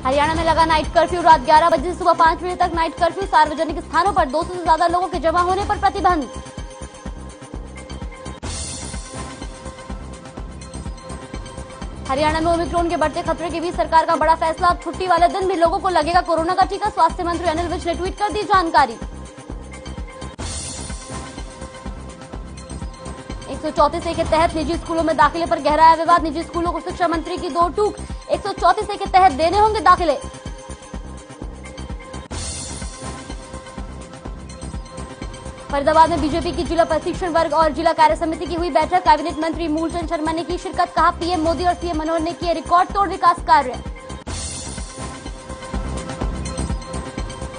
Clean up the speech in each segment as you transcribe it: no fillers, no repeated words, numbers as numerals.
हरियाणा में लगा night curfew. रात 11 बजे से सुबह 5 बजे तक नाइट कर्फ्यू। सार्वजनिक स्थानों पर 200 से ज्यादा लोगों के जमा होने पर प्रतिबंध। हरियाणा में ओमिक्रॉन के बढ़ते खतरे के बीच सरकार का बड़ा फैसला। अब छुट्टी वाले दिन भी लोगों को लगेगा कोरोना का टीका। स्वास्थ्य मंत्री अनिल विज ने ट्वीट कर दी जानकारी। 134 ए के तहत निजी स्कूलों में दाखिले पर गहराया विवाद। निजी स्कूलों को शिक्षा मंत्री की दो टूक। 134 ए के तहत देने होंगे दाखिले। फरीदाबाद में बीजेपी की जिला प्रशिक्षण वर्ग और जिला कार्य समिति की हुई बैठक। कैबिनेट मंत्री मूलचंद शर्मा ने की शिरकत। कहा पीएम मोदी और सीएम मनोहर ने किए रिकॉर्ड तोड़ विकास कार्य।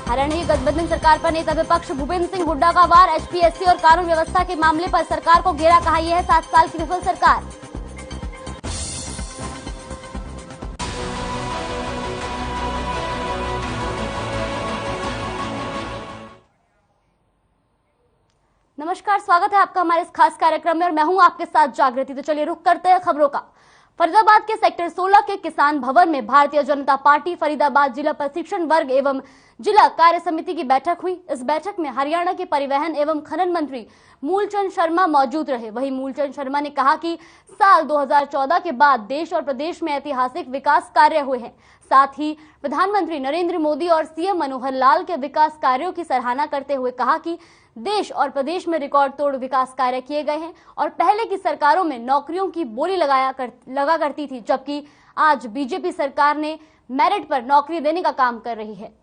हरियाणा की गठबंधन सरकार पर नेता विपक्ष भूपेंद्र सिंह हुड्डा का वार। एचपीएससी और कानून व्यवस्था के मामले पर सरकार को घेरा। कहा यह है 7 साल की विफल सरकार। नमस्कार, स्वागत है आपका हमारे इस खास कार्यक्रम में और मैं हूं आपके साथ जागृति। तो चलिए रुख करते हैं खबरों का। फरीदाबाद के सेक्टर 16 के किसान भवन में भारतीय जनता पार्टी फरीदाबाद जिला प्रशिक्षण वर्ग एवं जिला कार्य समिति की बैठक हुई। इस बैठक में हरियाणा के परिवहन एवं खनन मंत्री मूलचंद शर्मा मौजूद रहे। वहीं मूलचंद शर्मा ने कहा कि साल 2014 के बाद देश और प्रदेश में ऐतिहासिक विकास कार्य हुए हैं। साथ ही प्रधानमंत्री नरेंद्र मोदी और सीएम मनोहर लाल के विकास कार्यों की सराहना करते हुए कहा कि देश और प्रदेश में रिकॉर्ड तोड़ विकास कार्य किए गए हैं और पहले की सरकारों में नौकरियों की बोली लगा करती थी, जबकि आज बीजेपी सरकार ने मेरिट पर नौकरी देने का काम कर रही है।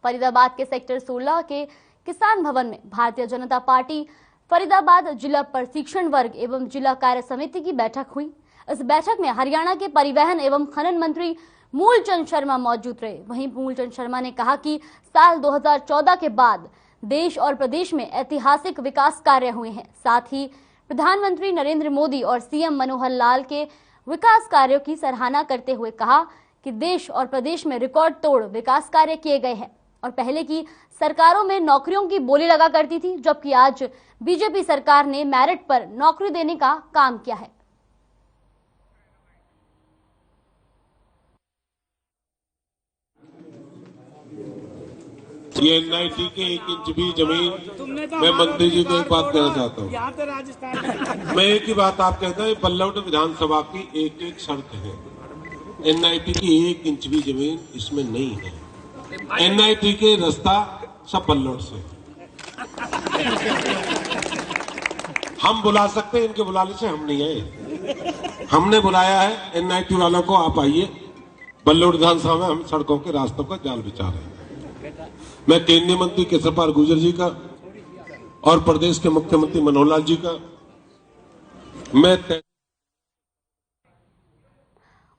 फरीदाबाद के सेक्टर 16 के किसान भवन में भारतीय जनता पार्टी फरीदाबाद जिला प्रशिक्षण वर्ग एवं जिला कार्य समिति की बैठक हुई। इस बैठक में हरियाणा के परिवहन एवं खनन मंत्री मूलचंद शर्मा मौजूद रहे। वहीं मूलचंद शर्मा ने कहा कि साल 2014 के बाद देश और प्रदेश में ऐतिहासिक विकास कार्य हुए हैं। साथ ही प्रधानमंत्री नरेंद्र मोदी और सीएम मनोहर लाल के विकास कार्यों की सराहना करते हुए कहा कि देश और प्रदेश में रिकॉर्ड तोड़ विकास कार्य किए गए हैं और पहले की सरकारों में नौकरियों की बोली लगा करती थी, जबकि आज बीजेपी सरकार ने मेरिट पर नौकरी देने का काम किया है। ये एनआईटी के 1 इंच भी जमीन मैं मंत्री जी को एक बात कहना चाहता हूँ। मैं एक ही बात आप कहता हूँ, बल्लौट विधानसभा की एक शर्त है, एनआईटी की 1 इंच भी जमीन इसमें नहीं है। एनआईटी के रास्ता सब बल्लौट से। हम बुला सकते हैं, इनके बुलाने से हम नहीं आए। हमने बुलाया है एनआईटी वालों को, आप आइए बल्लौट विधानसभा में। हम सड़कों के रास्तों का जाल बिछा रहे हैं। मैं केंद्रीय मंत्री केशवपाल गुर्जर जी का और प्रदेश के मुख्यमंत्री मनोहर लाल जी का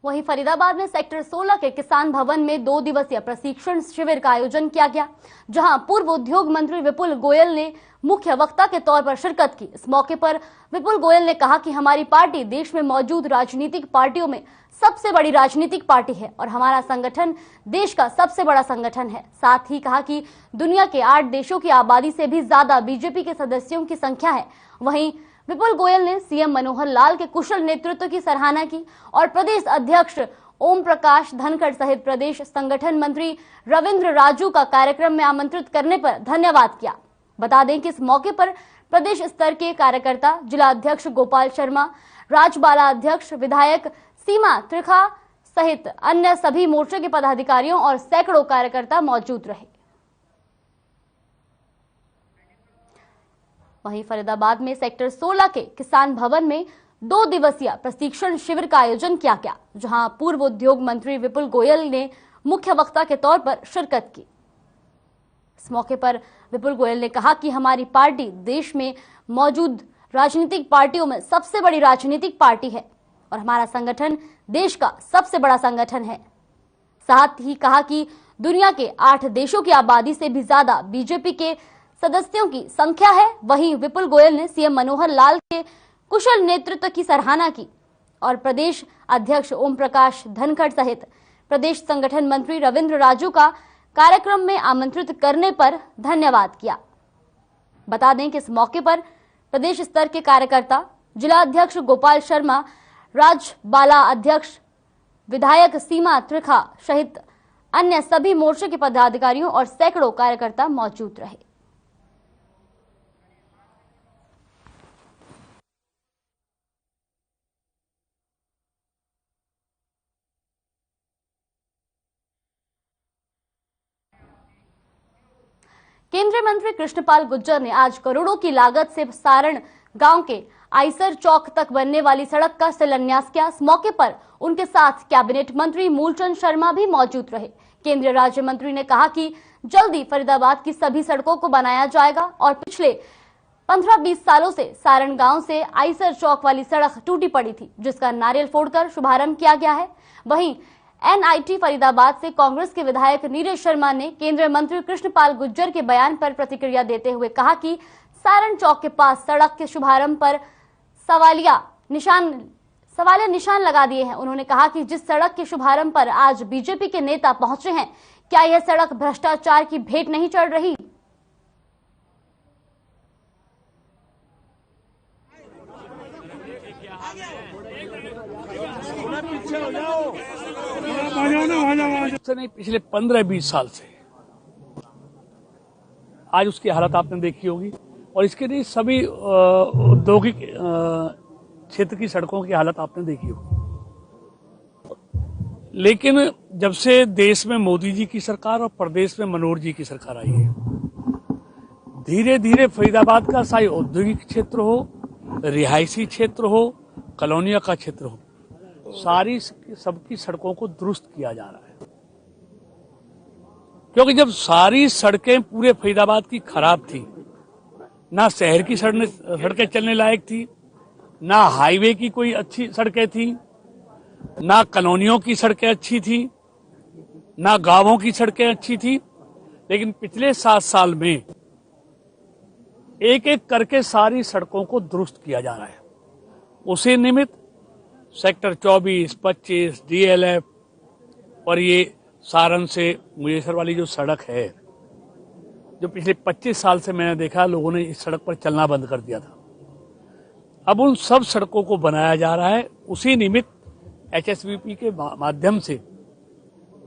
वहीं फरीदाबाद में सेक्टर 16 के किसान भवन में 2 दिवसीय प्रशिक्षण शिविर का आयोजन किया गया, जहां पूर्व उद्योग मंत्री विपुल गोयल ने मुख्य वक्ता के तौर पर शिरकत की। इस मौके पर विपुल गोयल ने कहा कि हमारी पार्टी देश में मौजूद राजनीतिक पार्टियों में सबसे बड़ी राजनीतिक पार्टी है और हमारा संगठन देश का सबसे बड़ा संगठन है। साथ ही कहा कि दुनिया के 8 देशों की आबादी से भी ज्यादा बीजेपी के सदस्यों की संख्या है। वहीं विपुल गोयल ने सीएम मनोहर लाल के कुशल नेतृत्व की सराहना की और प्रदेश अध्यक्ष ओम प्रकाश धनखड़ सहित प्रदेश संगठन मंत्री रविंद्र राजू का कार्यक्रम में आमंत्रित करने पर धन्यवाद किया। बता दें कि इस मौके पर प्रदेश स्तर के कार्यकर्ता, जिला अध्यक्ष गोपाल शर्मा, राजबाला अध्यक्ष, विधायक सीमा त्रिखा सहित अन्य सभी मोर्चे के पदाधिकारियों और सैकड़ों कार्यकर्ता मौजूद रहे। वहीं फरीदाबाद में सेक्टर 16 के किसान भवन में 2 दिवसीय प्रशिक्षण शिविर का आयोजन किया गया, जहां पूर्व उद्योग मंत्री विपुल गोयल ने मुख्य वक्ता के तौर पर शिरकत की। इस मौके पर विपुल गोयल ने कहा कि हमारी पार्टी देश में मौजूद राजनीतिक पार्टियों में सबसे बड़ी राजनीतिक पार्टी है और हमारा संगठन देश का सबसे बड़ा संगठन है। साथ ही कहा कि दुनिया के 8 देशों की आबादी से भी ज्यादा बीजेपी के सदस्यों की संख्या है। वहीं विपुल गोयल ने सीएम मनोहर लाल के कुशल नेतृत्व की सराहना की और प्रदेश अध्यक्ष ओम प्रकाश धनखड़ सहित प्रदेश संगठन मंत्री रविंद्र राजू का कार्यक्रम में आमंत्रित करने पर धन्यवाद किया। बता दें कि इस मौके पर प्रदेश स्तर के कार्यकर्ता, जिला अध्यक्ष गोपाल शर्मा, राजबाला अध्यक्ष विधायक सीमा त्रिखा सहित अन्य सभी मोर्चे के पदाधिकारियों और सैकड़ों कार्यकर्ता मौजूद रहे। केंद्रीय मंत्री कृष्णपाल गुर्जर ने आज करोड़ों की लागत से सारण गांव के आइसर चौक तक बनने वाली सड़क का शिलान्यास किया। इस मौके पर उनके साथ कैबिनेट मंत्री मूलचंद शर्मा भी मौजूद रहे। केंद्रीय राज्य मंत्री ने कहा कि जल्दी फरीदाबाद की सभी सड़कों को बनाया जाएगा और पिछले 15-20 सालों से सारण गांव से आइसर चौक वाली सड़क टूटी पड़ी थी, जिसका नारियल फोड़कर शुभारंभ किया गया है। वहीं एनआईटी फरीदाबाद से कांग्रेस के विधायक नीरज शर्मा ने केंद्रीय मंत्री कृष्णपाल गुर्जर के बयान पर प्रतिक्रिया देते हुए कहा कि सारण चौक के पास सड़क के शुभारंभ पर सवालिया निशान लगा दिए हैं। उन्होंने कहा कि जिस सड़क के शुभारंभ पर आज बीजेपी के नेता पहुंचे हैं, क्या यह सड़क भ्रष्टाचार की भेंट नहीं चढ़ रही? नहीं, पिछले 15-20 साल से आज उसकी हालत आपने देखी होगी और इसके लिए सभी औद्योगिक क्षेत्र की सड़कों की हालत आपने देखी होगी। लेकिन जब से देश में मोदी जी की सरकार और प्रदेश में मनोहर जी की सरकार आई है, धीरे धीरे फरीदाबाद का चाहे औद्योगिक क्षेत्र हो, रिहायशी क्षेत्र हो, कॉलोनिया का क्षेत्र हो, सारी सबकी सड़कों को दुरुस्त किया जा रहा है। क्योंकि जब सारी सड़कें पूरे फरीदाबाद की खराब थी, ना शहर की सड़कें चलने लायक थी, ना हाईवे की कोई अच्छी सड़कें थी, ना कॉलोनियों की सड़कें अच्छी थी, ना गांवों की सड़कें अच्छी थी, लेकिन पिछले 7 साल में एक एक करके सारी सड़कों को दुरुस्त किया जा रहा है। उसी निमित्त सेक्टर 24, 25, डीएलएफ और ये सारण से मुजेसर वाली जो सड़क है, जो पिछले 25 साल से मैंने देखा लोगों ने इस सड़क पर चलना बंद कर दिया था, अब उन सब सड़कों को बनाया जा रहा है। उसी निमित्त एचएसवीपी के माध्यम से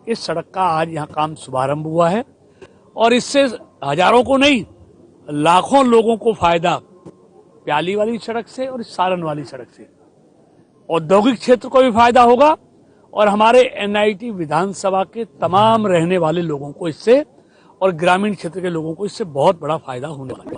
इस सड़क का आज यहाँ काम शुभारंभ हुआ है और इससे हजारों को नहीं, लाखों लोगों को फायदा प्याली वाली सड़क से और सारण वाली सड़क से, औद्योगिक क्षेत्र को भी फायदा होगा और हमारे एनआईटी विधानसभा के तमाम रहने वाले लोगों को इससे और ग्रामीण क्षेत्र के लोगों को इससे बहुत बड़ा फायदा होने वाला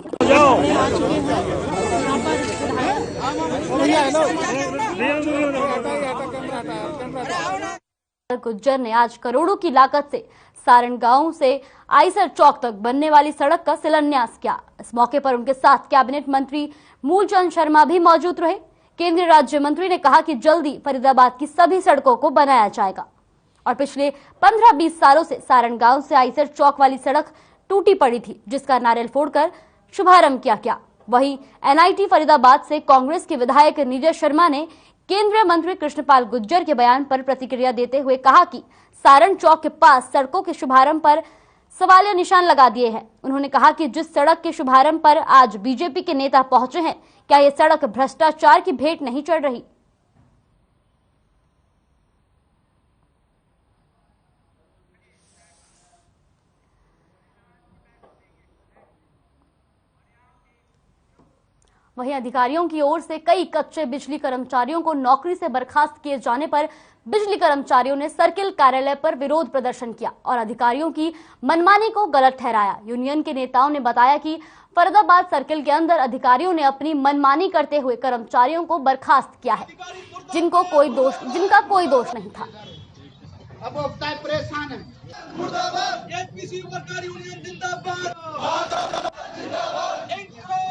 है। गुर्जर ने आज करोड़ों की लागत से सारण गांव से आइसर चौक तक बनने वाली सड़क का शिलान्यास किया। इस मौके पर उनके साथ कैबिनेट मंत्री मूलचंद शर्मा भी मौजूद रहे। केंद्रीय राज्य मंत्री ने कहा कि जल्दी फरीदाबाद की सभी सड़कों को बनाया जाएगा और पिछले 15-20 सालों से सारण गांव से आइसर चौक वाली सड़क टूटी पड़ी थी, जिसका नारियल फोड़कर शुभारंभ किया गया। वहीं एनआईटी फरीदाबाद से कांग्रेस के विधायक नीरज शर्मा ने केंद्रीय मंत्री कृष्णपाल गुर्जर के बयान पर प्रतिक्रिया देते हुए कहा कि सारण चौक के पास सड़कों के शुभारंभ पर सवालिया निशान लगा दिए हैं। उन्होंने कहा कि जिस सड़क के शुभारंभ पर आज बीजेपी के नेता पहुंचे हैं, क्या यह सड़क भ्रष्टाचार की भेंट नहीं चढ़ रही? वहीं अधिकारियों की ओर से कई कच्चे बिजली कर्मचारियों को नौकरी से बर्खास्त किए जाने पर बिजली कर्मचारियों ने सर्किल कार्यालय पर विरोध प्रदर्शन किया और अधिकारियों की मनमानी को गलत ठहराया। यूनियन के नेताओं ने बताया कि फरीदाबाद सर्किल के अंदर अधिकारियों ने अपनी मनमानी करते हुए कर्मचारियों को बर्खास्त किया है, जिनका कोई दोष नहीं था। अब परेशान है।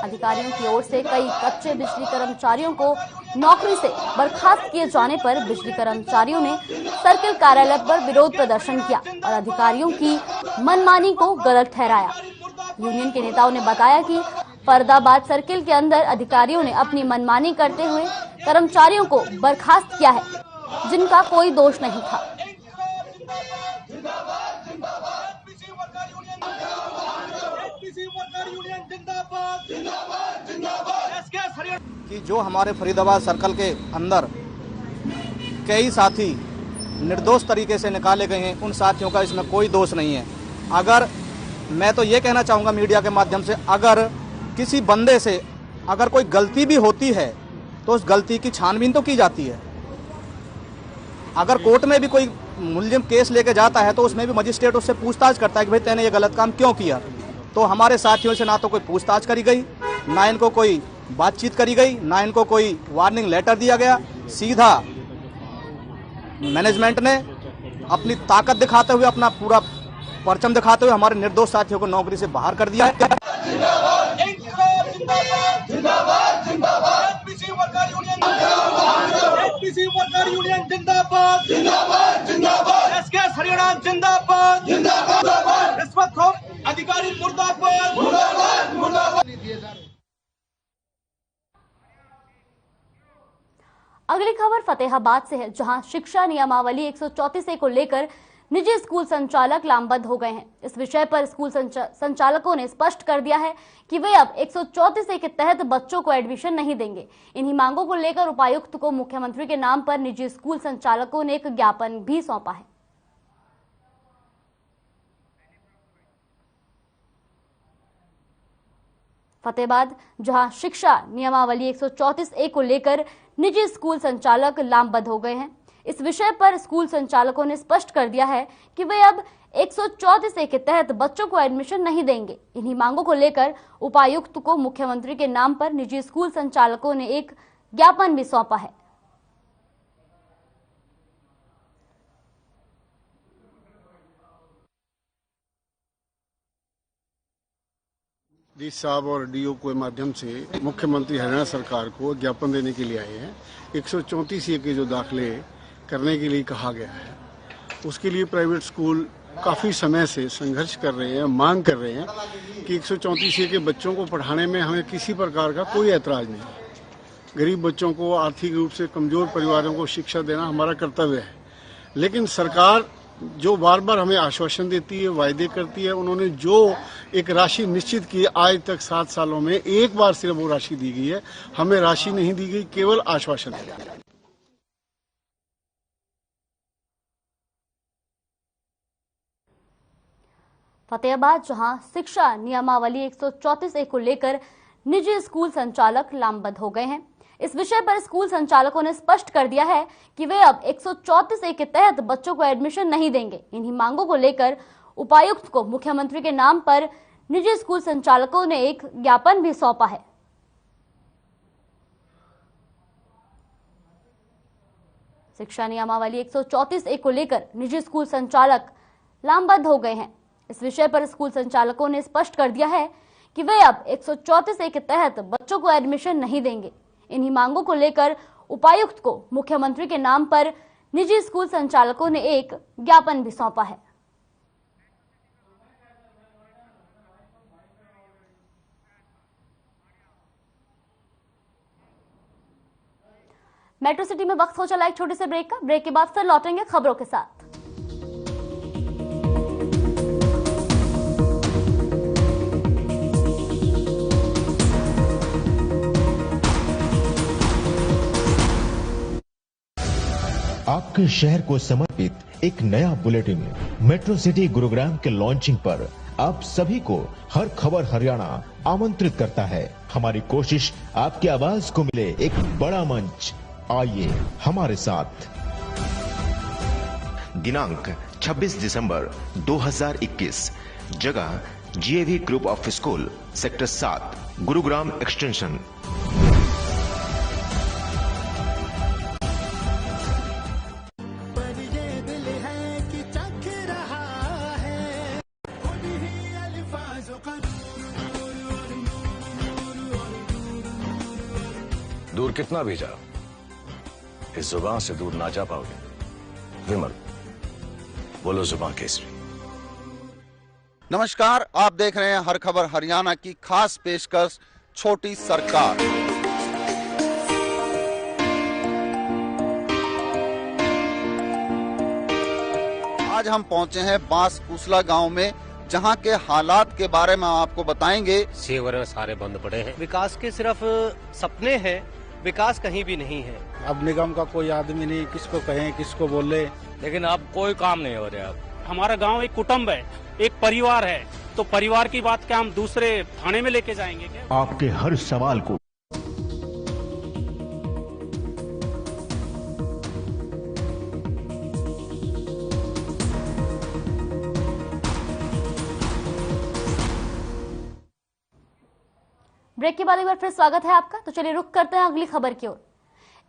अधिकारियों की ओर से कई कच्चे बिजली कर्मचारियों को नौकरी से बर्खास्त किए जाने पर बिजली कर्मचारियों ने सर्किल कार्यालय पर विरोध प्रदर्शन किया और अधिकारियों की मनमानी को गलत ठहराया। यूनियन के नेताओं ने बताया कि फरीदाबाद सर्किल के अंदर अधिकारियों ने अपनी मनमानी करते हुए कर्मचारियों को बर्खास्त किया है, जिनका कोई दोष नहीं था। कि जो हमारे फरीदाबाद सर्कल के अंदर कई साथी निर्दोष तरीके से निकाले गए हैं, उन साथियों का इसमें कोई दोष नहीं है। अगर मैं तो ये कहना चाहूँगा मीडिया के माध्यम से, अगर किसी बंदे से अगर कोई गलती भी होती है तो उस गलती की छानबीन तो की जाती है। अगर कोर्ट में भी कोई मुलजिम केस लेके जाता है तो उसमें भी मजिस्ट्रेट उससे पूछताछ करता है कि भाई तैने ये गलत काम क्यों किया। तो हमारे साथियों से ना तो कोई पूछताछ करी गई, ना इनको कोई बातचीत करी गई, ना इनको कोई वार्निंग लेटर दिया गया। सीधा मैनेजमेंट ने अपनी ताकत दिखाते हुए, अपना पूरा परचम दिखाते हुए हमारे निर्दोष साथियों को नौकरी से बाहर कर दिया है। अधिकारी मुर्दाबाद, मुर्दाबाद, मुर्दाबाद। अगली खबर फतेहाबाद से है, जहां शिक्षा नियमावली 134A को लेकर निजी स्कूल संचालक लामबंद हो गए हैं। इस विषय पर स्कूल संचालकों ने स्पष्ट कर दिया है कि वे अब 134A के तहत बच्चों को एडमिशन नहीं देंगे। इन्हीं मांगों को लेकर उपायुक्त को मुख्यमंत्री के नाम पर निजी स्कूल संचालकों ने एक ज्ञापन भी सौंपा है। फतेहाबाद, जहां शिक्षा नियमावली 134A को लेकर निजी स्कूल संचालक लामबंद हो गए हैं। इस विषय पर स्कूल संचालकों ने स्पष्ट कर दिया है कि वे अब 134A के तहत बच्चों को एडमिशन नहीं देंगे। इन्हीं मांगों को लेकर उपायुक्त को मुख्यमंत्री के नाम पर निजी स्कूल संचालकों ने एक ज्ञापन भी सौंपा है। डी साहब और डीओ के माध्यम से मुख्यमंत्री हरियाणा सरकार को ज्ञापन देने के लिए आए हैं। 134A के जो दाखिले करने के लिए कहा गया है, उसके लिए प्राइवेट स्कूल काफ़ी समय से संघर्ष कर रहे हैं, मांग कर रहे हैं कि 134A के बच्चों को पढ़ाने में हमें किसी प्रकार का कोई ऐतराज़ नहीं। गरीब बच्चों को, आर्थिक रूप से कमज़ोर परिवारों को शिक्षा देना हमारा कर्तव्य है। लेकिन सरकार जो बार बार हमें आश्वासन देती है, वायदे करती है, उन्होंने जो एक राशि निश्चित की, आज तक 7 सालों में एक बार सिर्फ वो राशि दी गई है। हमें राशि नहीं दी गई, केवल आश्वासन है। फतेहाबाद, जहां शिक्षा नियमावली 134A को लेकर निजी स्कूल संचालक लामबंद हो गए हैं। इस विषय पर स्कूल संचालकों ने स्पष्ट कर दिया है कि वे अब 134A के तहत बच्चों को एडमिशन नहीं देंगे। इन्हीं मांगों को लेकर उपायुक्त को मुख्यमंत्री के नाम पर निजी स्कूल संचालकों ने एक ज्ञापन भी सौंपा है। शिक्षा नियमावली 134A को लेकर निजी स्कूल संचालक लामबंद हो गए हैं। इस विषय पर स्कूल संचालकों ने स्पष्ट कर दिया है कि वे अब 134A के तहत बच्चों को एडमिशन नहीं देंगे। इन्हीं मांगों को लेकर उपायुक्त को मुख्यमंत्री के नाम पर निजी स्कूल संचालकों ने एक ज्ञापन भी सौंपा है। मेट्रो सिटी में वक्त हो चला एक छोटे से ब्रेक का। ब्रेक के बाद फिर लौटेंगे खबरों के साथ। आपके शहर को समर्पित एक नया बुलेटिन मेट्रो सिटी गुरुग्राम के लॉन्चिंग पर आप सभी को हर खबर हरियाणा आमंत्रित करता है। हमारी कोशिश आपकी आवाज को मिले एक बड़ा मंच। आइए हमारे साथ। दिनांक 26 दिसंबर 2021, जगह GAV group of school, sector 7, Gurugram extension. दूर कितना भी जाओ, इस जुबान से दूर ना जा पाओगे। विमल, बोलो जुबान केसरी। नमस्कार, आप देख रहे हैं हर खबर हरियाणा की खास पेशकश छोटी सरकार। आज हम पहुंचे हैं बांस पूसला गांव में, जहां के हालात के बारे में आपको बताएंगे। सेवर सारे बंद पड़े हैं, विकास के सिर्फ सपने हैं, विकास कहीं भी नहीं है। अब निगम का कोई आदमी नहीं, किसको कहें किसको बोले, लेकिन अब कोई काम नहीं हो रहा। अब हमारा गांव एक कुटुंब है, एक परिवार है, तो परिवार की बात क्या हम दूसरे थाने में लेके जाएंगे क्या? आपके हर सवाल को ब्रेक के बाद एक बार फिर स्वागत है आपका। तो चलिए रुख करते हैं अगली खबर की ओर।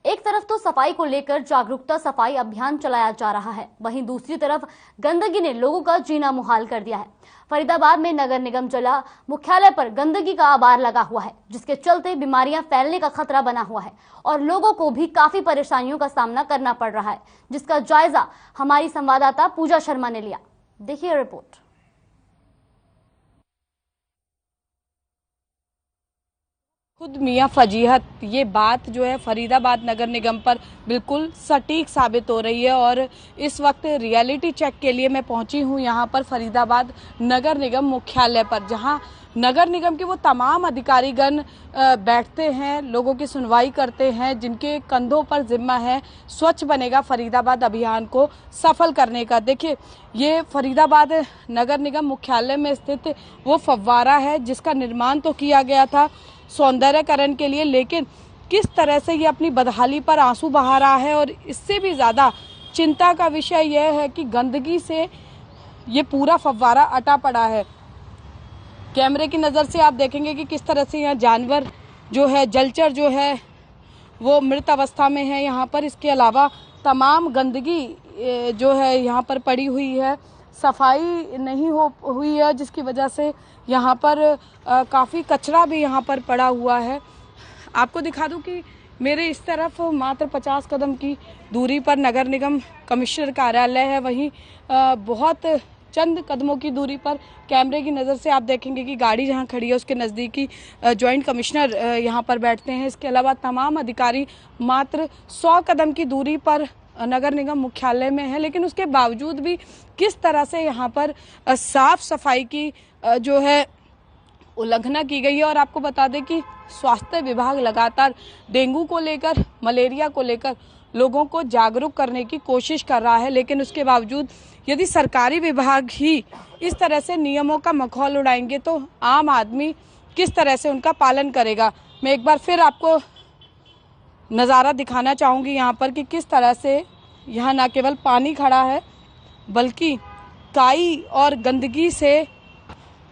एक तरफ तो सफाई को लेकर जागरूकता सफाई अभियान चलाया जा रहा है, वहीं दूसरी तरफ गंदगी ने लोगों का जीना मुहाल कर दिया है। फरीदाबाद में नगर निगम जिला मुख्यालय पर गंदगी का आबार लगा हुआ है, जिसके चलते बीमारियां फैलने का खतरा बना हुआ है और लोगों को भी काफी परेशानियों का सामना करना पड़ रहा है, जिसका जायजा हमारी संवाददाता पूजा शर्मा ने लिया। देखिए रिपोर्ट। खुद मियां फजीहत ये बात जो है फरीदाबाद नगर निगम पर बिल्कुल सटीक साबित हो रही है और इस वक्त रियलिटी चेक के लिए मैं पहुंची हूं यहां पर फरीदाबाद नगर निगम मुख्यालय पर, जहां नगर निगम के वो तमाम अधिकारीगण बैठते हैं, लोगों की सुनवाई करते हैं, जिनके कंधों पर जिम्मा है स्वच्छ बनेगा फरीदाबाद अभियान को सफल करने का। देखिए, ये फरीदाबाद नगर निगम मुख्यालय में स्थित वो फव्वारा है जिसका निर्माण तो किया गया था सौंदर्यकरण के लिए, लेकिन किस तरह से ये अपनी बदहाली पर आंसू बहा रहा है और इससे भी ज्यादा चिंता का विषय यह है कि गंदगी से ये पूरा फव्वारा अटा पड़ा है। कैमरे की नज़र से आप देखेंगे कि किस तरह से यहाँ जानवर जो है, जलचर जो है वो मृत अवस्था में है यहाँ पर। इसके अलावा तमाम गंदगी जो है यहाँ पर पड़ी हुई है, सफाई नहीं हुई है, जिसकी वजह से यहाँ पर काफ़ी कचरा भी यहाँ पर पड़ा हुआ है। आपको दिखा दूं कि मेरे इस तरफ मात्र 50 कदम की दूरी पर नगर निगम कमिश्नर कार्यालय है, वहीं बहुत चंद कदमों की दूरी पर कैमरे की नज़र से आप देखेंगे कि गाड़ी जहां खड़ी है उसके नज़दीकी जॉइंट कमिश्नर यहां पर बैठते हैं। इसके अलावा तमाम अधिकारी मात्र 100 कदम की दूरी पर नगर निगम मुख्यालय में है, लेकिन उसके बावजूद भी किस तरह से यहाँ पर साफ सफाई की जो है उल्लंघना की गई है। और आपको बता दें कि स्वास्थ्य विभाग लगातार डेंगू को लेकर, मलेरिया को लेकर लोगों को जागरूक करने की कोशिश कर रहा है, लेकिन उसके बावजूद यदि सरकारी विभाग ही इस तरह से नियमों का मखौल उड़ाएंगे तो आम आदमी किस तरह से उनका पालन करेगा। मैं एक बार फिर आपको नज़ारा दिखाना चाहूँगी यहाँ पर कि किस तरह से यहाँ न केवल पानी खड़ा है बल्कि काई और गंदगी से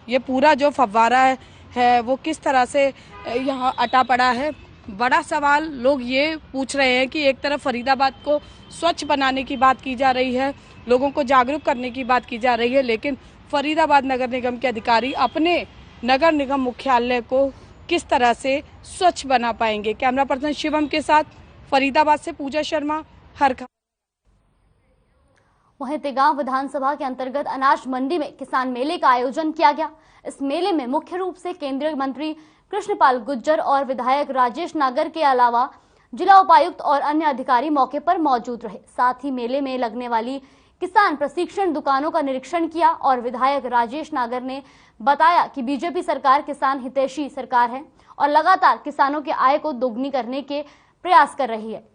ये पूरा जो फव्वारा है वो किस तरह से यहाँ अटा पड़ा है। बड़ा सवाल लोग ये पूछ रहे हैं कि एक तरफ फरीदाबाद को स्वच्छ बनाने की बात की जा रही है, लोगों को जागरूक करने की बात की जा रही है, लेकिन फरीदाबाद नगर निगम के अधिकारी अपने नगर निगम मुख्यालय को किस तरह से स्वच्छ बना पाएंगे। कैमरा पर्सन शिवम के साथ फरीदाबाद से पूजा शर्मा, हर खबर। वहीं तेगांव विधानसभा के अंतर्गत अनाज मंडी में किसान मेले का आयोजन किया गया। इस मेले में मुख्य रूप से केंद्रीय मंत्री कृष्णपाल गुर्जर और विधायक राजेश नागर के अलावा जिला उपायुक्त और अन्य अधिकारी मौके पर मौजूद रहे। साथ ही मेले में लगने वाली किसान प्रशिक्षण दुकानों का निरीक्षण किया और विधायक राजेश नागर ने बताया कि बीजेपी सरकार किसान हितैषी सरकार है और लगातार किसानों के आय को दोगुनी करने के प्रयास कर रही है।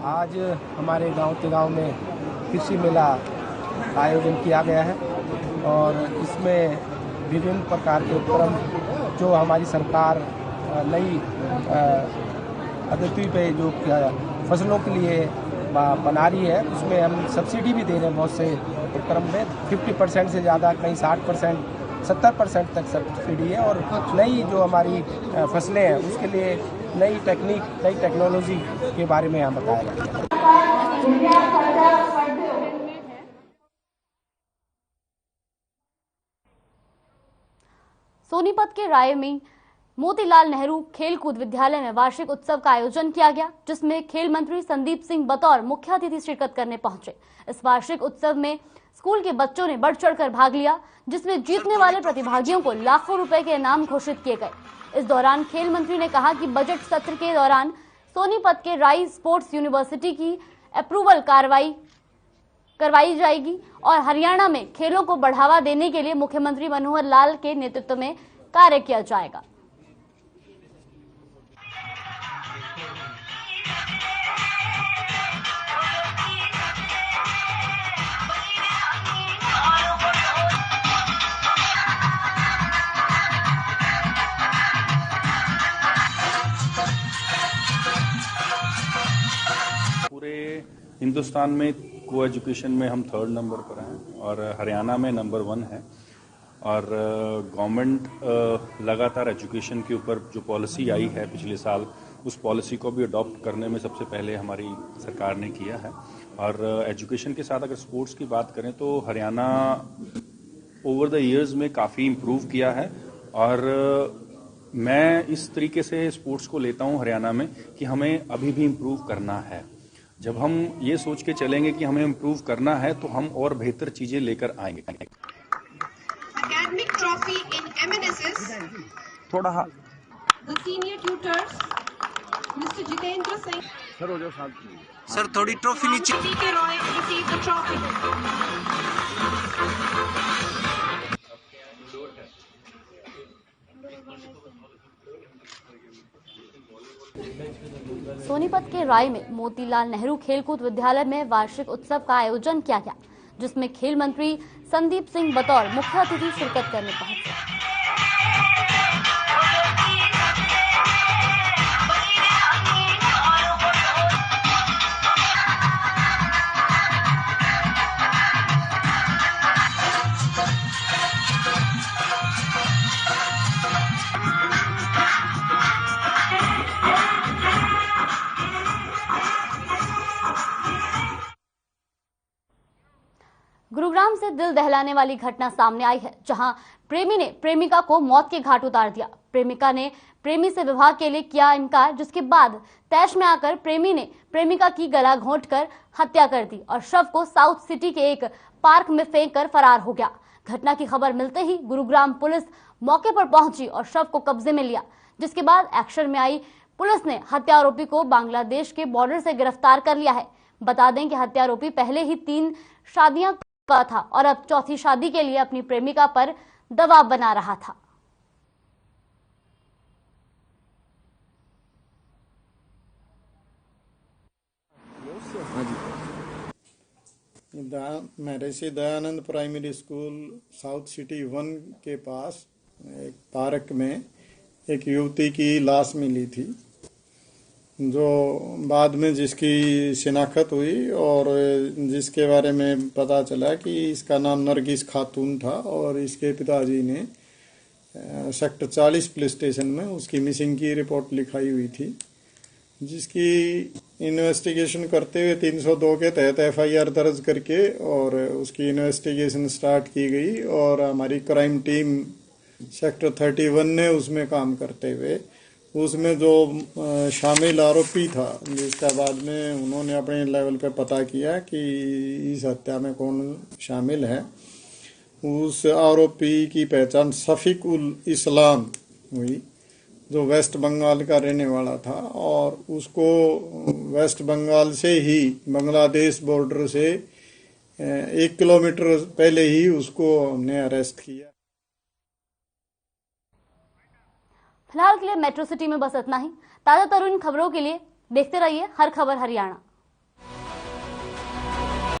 आज हमारे गांव तेगांव में कृषि मेला का आयोजन किया गया है और इसमें विभिन्न प्रकार के उपक्रम जो हमारी सरकार नई पद्धति पे जो फसलों के लिए बना रही है, उसमें हम सब्सिडी भी दे रहे हैं। बहुत से उपक्रम में 50% से ज़्यादा, कहीं 60%, 70% तक सब्सिडी है और नई जो हमारी फसलें हैं उसके लिए नई टेक्निक, नई टेक्नोलॉजी के बारे में यहाँ बताया गया है। सोनीपत के राय में मोतीलाल नेहरू खेलकूद विद्यालय में वार्षिक उत्सव का आयोजन किया गया, जिसमें खेल मंत्री संदीप सिंह बतौर मुख्य अतिथि शिरकत करने पहुंचे। इस वार्षिक उत्सव में स्कूल के बच्चों ने बढ़ चढ़कर भाग लिया, जिसमें जीतने वाले प्रतिभागियों को लाखों रुपए के इनाम घोषित किए गए। इस दौरान खेल मंत्री ने कहा कि बजट सत्र के दौरान सोनीपत के राई स्पोर्ट्स यूनिवर्सिटी की अप्रूवल करवाई जाएगी और हरियाणा में खेलों को बढ़ावा देने के लिए मुख्यमंत्री मनोहर लाल के नेतृत्व में कार्य किया जाएगा। पूरे हिंदुस्तान में को एजुकेशन में हम 3rd नंबर पर हैं और हरियाणा में नंबर 1 है। और गवर्नमेंट लगातार एजुकेशन के ऊपर जो पॉलिसी आई है पिछले साल, उस पॉलिसी को भी अडॉप्ट करने में सबसे पहले हमारी सरकार ने किया है। और एजुकेशन के साथ अगर स्पोर्ट्स की बात करें तो हरियाणा ओवर द इयर्स में काफ़ी इम्प्रूव किया है। और मैं इस तरीके से स्पोर्ट्स को लेता हूं हरियाणा में कि हमें अभी भी इम्प्रूव करना है। जब हम ये सोच के चलेंगे कि हमें इम्प्रूव करना है तो हम और बेहतर चीजें लेकर आएंगे। Academic trophy in MNSS. थोड़ा The senior tutors, Mr. Jitendra Singh. Sir हो जाओ साथ। सर थोड़ी ट्रॉफी नीचे। T.K. Roy received the trophy. Sonipat के राय में मोतीलाल नेहरू खेलकूद विद्यालय में वार्षिक उत्सव का आयोजन किया गया, जिसमें खेल मंत्री संदीप सिंह बतौर मुख्य अतिथि शिरकत करने पहुंचे। गुरुग्राम से दिल दहलाने वाली घटना सामने आई है, जहां प्रेमी ने प्रेमिका को मौत के घाट उतार दिया। प्रेमिका ने प्रेमी से विवाह के लिए किया इनकार, जिसके बाद तैश में आकर प्रेमी ने प्रेमिका की गला घोंटकर हत्या कर दी और शव को साउथ सिटी के एक पार्क में फेंक कर फरार हो गया। घटना की खबर मिलते ही गुरुग्राम पुलिस मौके पर पहुंची और शव को कब्जे में लिया, जिसके बाद एक्शन में आई पुलिस ने हत्या आरोपी को बांग्लादेश के बॉर्डर से गिरफ्तार कर लिया है। बता दें कि हत्या आरोपी पहले ही 3 शादियां का था और अब चौथी शादी के लिए अपनी प्रेमिका पर दबाव बना रहा था। Maharshi Dayanand primary school south city 1 के पास एक पार्क में एक युवती की लाश मिली थी, जो बाद में जिसकी शिनाख्त हुई और जिसके बारे में पता चला कि इसका नाम नरगिस खातून था और इसके पिताजी ने सेक्टर 40 पुलिस स्टेशन में उसकी मिसिंग की रिपोर्ट लिखाई हुई थी, जिसकी इन्वेस्टिगेशन करते हुए 302 के तहत FIR दर्ज करके और उसकी इन्वेस्टिगेशन स्टार्ट की गई। और हमारी क्राइम टीम सेक्टर 31 ने उसमें काम करते हुए उसमें जो शामिल आरोपी था, जिसका बाद में उन्होंने अपने लेवल पे पता किया कि इस हत्या में कौन शामिल है, उस आरोपी की पहचान शफीक उल इस्लाम हुई, जो वेस्ट बंगाल का रहने वाला था और उसको वेस्ट बंगाल से ही बांग्लादेश बॉर्डर से 1 किलोमीटर पहले ही उसको हमने अरेस्ट किया। फिलहाल के लिए मेट्रो सिटी में बस इतना ही। ताजा तरीन खबरों के लिए देखते रहिए हर खबर हरियाणा।